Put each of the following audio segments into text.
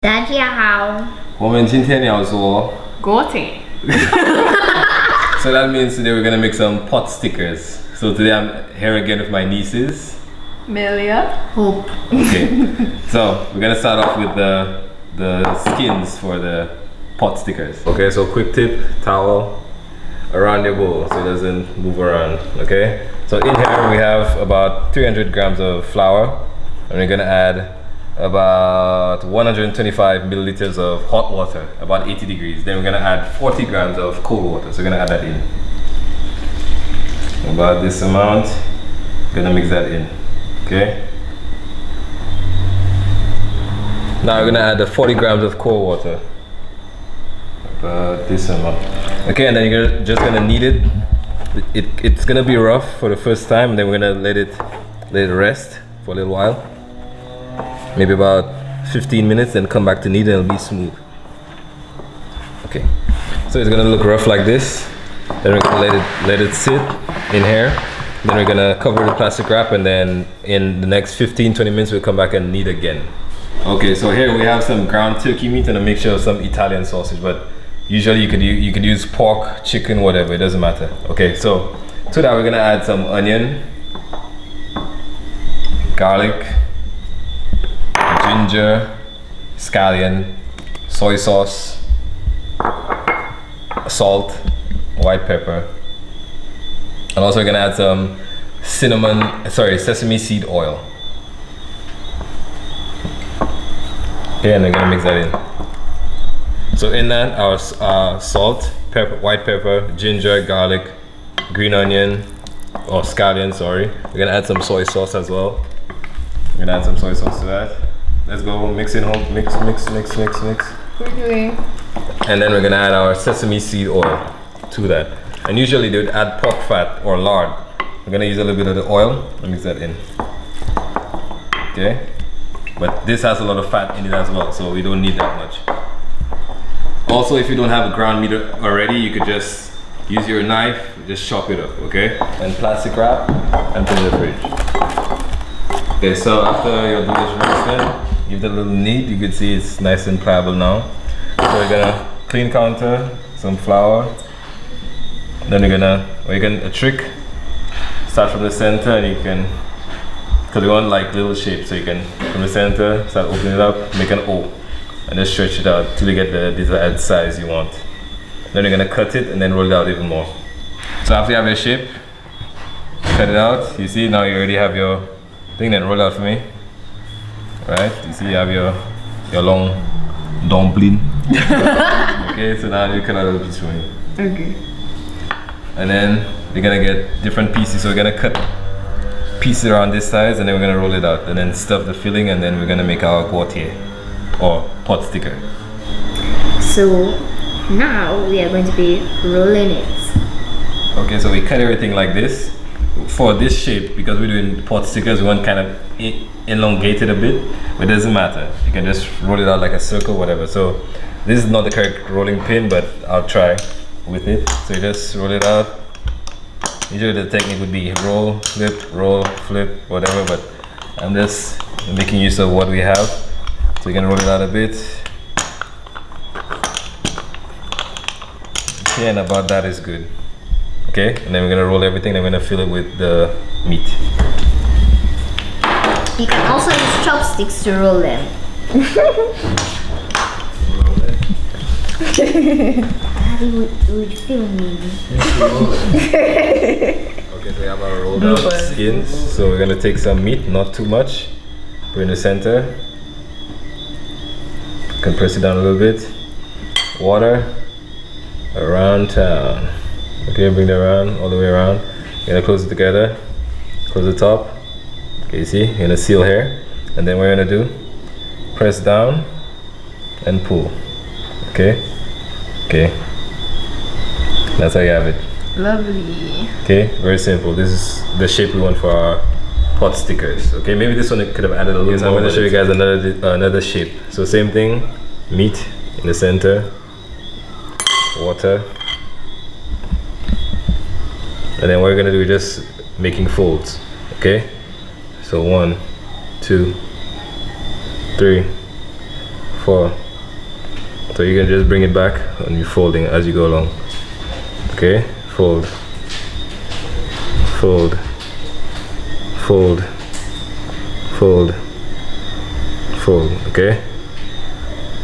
大家好，我们今天要做锅贴。 So that means today we're gonna make some pot stickers. So today I'm here again with my nieces. Melia. Hope. Okay. So we're gonna start off with the skins for the pot stickers. Okay, so quick tip, towel around your bowl so it doesn't move around. Okay. So in here we have about 300 grams of flour, and we're gonna add about 125 milliliters of hot water, about 80 degrees. Then we're gonna add 40 grams of cold water. So we're gonna add that in. About this amount, gonna mix that in. Okay. Now we're gonna add the 40 grams of cold water. About this amount. Okay, and then you're just gonna knead it. It's gonna be rough for the first time, and then we're gonna let it rest for a little while. Maybe about 15 minutes, then come back to knead and it'll be smooth. Okay, so it's gonna look rough like this. Then we're gonna let it sit in here. Then we're gonna cover the plastic wrap, and then in the next 15-20 minutes we'll come back and knead again. Okay, so here we have some ground turkey meat and a mixture of some Italian sausage, but usually you could use pork, chicken, whatever, it doesn't matter. Okay, so to that we're gonna add some onion, garlic, ginger, scallion, soy sauce, salt, white pepper, and also we're gonna add some sesame seed oil. Okay, and we're gonna mix that in. So in that, our salt, pepper, white pepper, ginger, garlic, green onion, or scallion, sorry. We're gonna add some soy sauce as well. We're gonna add some soy sauce to that. Let's go mix it home, mix. Quickly. And then we're gonna add our sesame seed oil to that. And usually they would add pork fat or lard. We're gonna use a little bit of the oil and mix that in. Okay? But this has a lot of fat in it as well, so we don't need that much. Also, if you don't have a ground meat already, you could just use your knife, just chop it up, okay? And plastic wrap and put it in the fridge. Okay, so after your dough is roasted, give it a little knead. You can see it's nice and pliable now. So we're gonna clean counter, some flour. Then a trick. Start from the center, and you can, because we want like little shapes, so you can from the center start opening it up, make an O, and just stretch it out till you get the desired size you want. Then you're gonna cut it and then roll it out even more. So after you have your shape, cut it out. You see now you already have your thing. Then roll it out for me. Right? You see you have your long dumpling. Okay, so now you cut out a little piece for me. Okay. And then we're gonna get different pieces. So we're gonna cut pieces around this size, and then we're gonna roll it out, and then stuff the filling, and then we're gonna make our锅贴or pot sticker. So now we are going to be rolling it. Okay, so we cut everything like this. For this shape, because we're doing pot stickers, we want kind of elongated a bit, but it doesn't matter. You can just roll it out like a circle, whatever. So this is not the correct rolling pin, but I'll try with it. So you just roll it out. Usually the technique would be roll, flip, whatever, but I'm just making use of what we have. So you can roll it out a bit. Okay, and about that is good. Okay, and then we're gonna roll everything, then we're gonna fill it with the meat. You can also use chopsticks to roll them. Daddy would film me. Okay, so we have our rolled out skins. So we're gonna take some meat, not too much. Put in the center. Compress it down a little bit. Water around town. Okay, bring it around, all the way around. You're gonna close it together. Close the top. Okay, you see, you're gonna seal here. And then what you're gonna do, press down and pull. Okay? Okay. That's how you have it. Lovely. Okay, very simple. This is the shape we want for our pot stickers. Okay, maybe this one could have added a little more. I'm gonna show you guys another shape. So same thing, meat in the center, water. And then what we're gonna do is just making folds. Okay, so 1, 2, 3, fall. So you can just bring it back and you're folding as you go along. Okay, fold, fold, fold, fold, fold. Okay,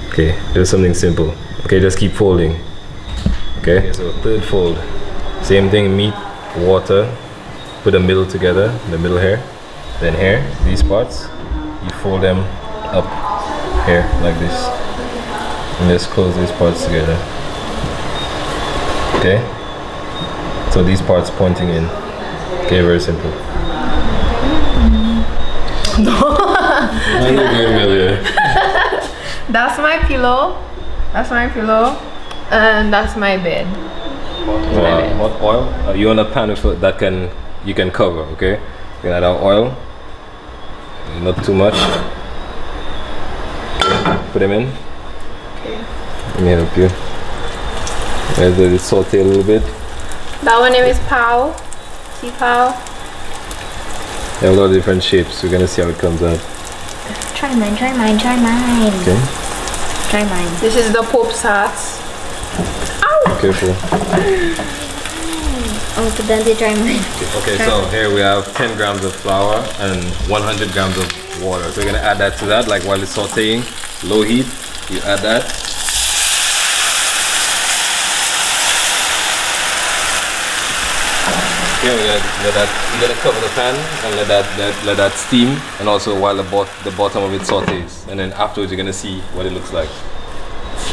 okay, do something simple. Okay, just keep folding. Okay, so third fold, same thing, meat, water, put the middle together, the middle here, then here, these parts, you fold them up here like this, and just close these parts together. Okay, so these parts pointing in. Okay, very simple. That's my pillow. That's my pillow. And that's my bed. Hot oil. You want a pan with that you can cover. Okay, you can add our oil. Not too much. Put them in. Okay. Let me help you. Let's let it saute a little bit. That one name is Pow. See Pow? They have a lot of different shapes. We're gonna see how it comes out. Try mine, try mine, try mine. Okay. Try mine. This is the Pope's hat. Ow! Careful. Oh, but then they try mine. Okay, so here we have 10 grams of flour and 100 grams of water. So we're gonna add that to that, like while it's sauteing, low heat, you add that. Okay, you're gonna cover the pan and let that steam, and also while the bottom of it sautés, and then afterwards you're gonna see what it looks like.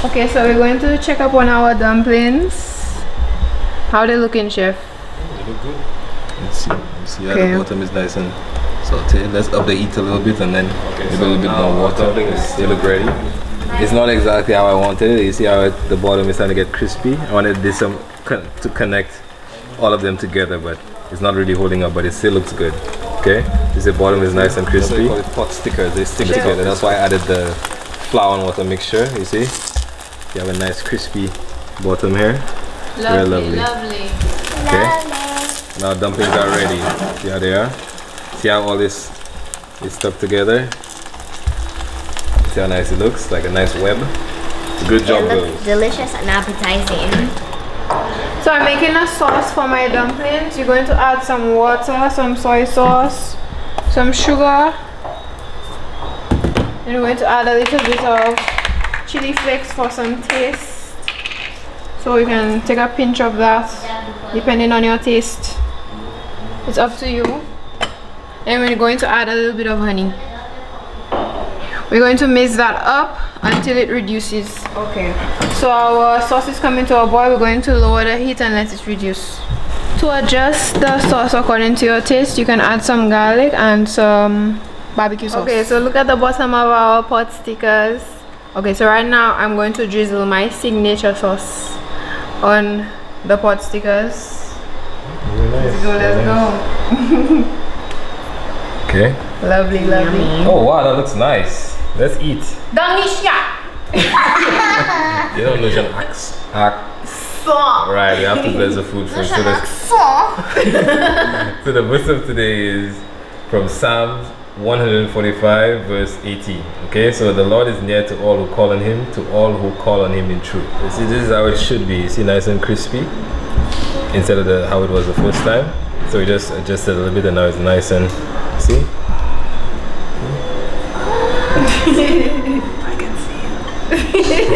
Okay, so we're going to check up on our dumplings. How they looking, chef? They look good. Let's see. Okay. The bottom is nice and sauteed. Let's up the heat a little bit and then a little bit more water. They look ready. It's not exactly how I wanted it. You see how the bottom is starting to get crispy. I wanted this to connect all of them together, but it's not really holding up, but it still looks good. Okay, the bottom is nice and crispy. We call it pot stickers. They stick together. That's why I added the flour and water mixture. You see, you have a nice crispy bottom here. Very lovely. Okay, now dumplings are ready. See how they are? See how all this is stuck together? See how nice it looks, like a nice web. Good job, girls. Delicious and appetizing. So I'm making a sauce for my dumplings. You're going to add some water, some soy sauce, some sugar. And we're going to add a little bit of chili flakes for some taste. So you can take a pinch of that, depending on your taste. It's up to you. And we're going to add a little bit of honey. We're going to mix that up until it reduces. Okay, so our sauce is coming to a boil. We're going to lower the heat and let it reduce. To adjust the sauce according to your taste, you can add some garlic and some barbecue sauce. Okay, so look at the bottom of our pot stickers. Okay, so right now I'm going to drizzle my signature sauce on the pot stickers. Nice. Let's go. Okay. Lovely, lovely. Oh wow, that looks nice. Let's eat. Dangisha. You don't lose an axe. Right, we have to bless the food first. So the verse of today is from Psalms 145 verse 18. Okay, so the Lord is near to all who call on him, to all who call on him in truth. You see, this is how it should be. You see, nice and crispy instead of how it was the first time. So we just adjusted a little bit and now it's nice and see. I can see it.